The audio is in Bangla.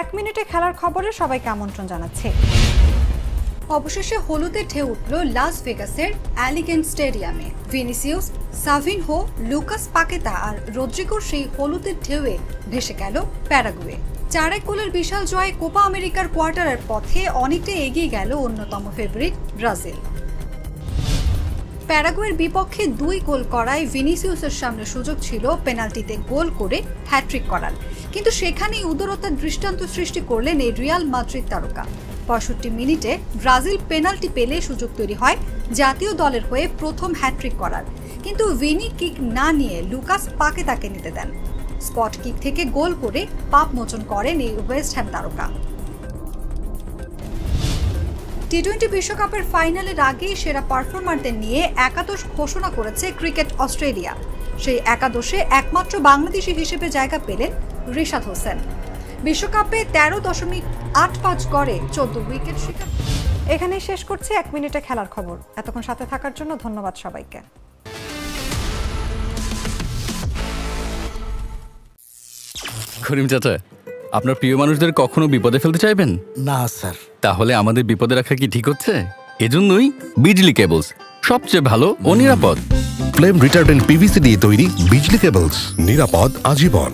এক মিনিটে খেলার খবরে সবাইকে আমন্ত্রণ জানাচ্ছি। অবশেষে হলুদে ঢেউ উঠল লাস ভেগাসের অ্যালিগেন্ট স্টেডিয়ামে। ভিনিসিয়াস, সাভিনহো, লুকাস পাকেতা আর রদ্রিগোর সেই হলুদের ঢেউয়ে ভেসে গেল প্যারাগুয়ে। 4-1 গোলের বিশাল জয়ে কোপা আমেরিকার কোয়ার্টারের পথে অনেকটা এগিয়ে গেল অন্যতম ফেভারিট ব্রাজিল। প্যারাগুয়ের বিপক্ষে 2 গোল করায় ভিনিসিয়াসের সামনে সুযোগ ছিল পেনাল্টিতে গোল করে হ্যাট্রিক করার, কিন্তু সেখানেই উদারতার দৃষ্টান্ত সৃষ্টি করলেন এই রিয়াল মাদ্রিদ তারকা। 65 মিনিটে ব্রাজিল পেনাল্টি পেলে সুযোগ তৈরি হয় জাতীয় দলের হয়ে প্রথম হ্যাট্রিক করার, কিন্তু ভিনি কিক না নিয়ে লুকাস পাকেতাকে নিতে দেন। স্পট কিক থেকে গোল করে পাপ মোচন করেন এই ওয়েস্ট হ্যাম তারকা। টি-20 বিশ্বকাপের ফাইনালের আগে সেরা পারফরমারদের নিয়ে একাদশ ঘোষণা করেছে ক্রিকেট অস্ট্রেলিয়া। সেই একাদশে একমাত্র বাংলাদেশি হিসেবে জায়গা পেলেন রিশাদ হোসেন। বিশ্বকাপে 13.85 গড়ে 14 উইকেট শিকার। এখানেই শেষ করছি এক মিনিটে খেলার খবর। এতক্ষণ সাথে থাকার জন্য ধন্যবাদ সবাইকে। করিম চাচা, আপনার প্রিয় মানুষদের কখনো বিপদে ফেলতে চাইবেন না স্যার। তাহলে আমাদের বিপদে রাখা কি ঠিক হচ্ছে? এজন্যই বিজলি কেবলস সবচেয়ে ভালো ও নিরাপদ। ফ্লেম রিটার্ডেন্ট পিভিসি দিয়ে তৈরি বিজলি কেবলস, নিরাপদ আজীবন।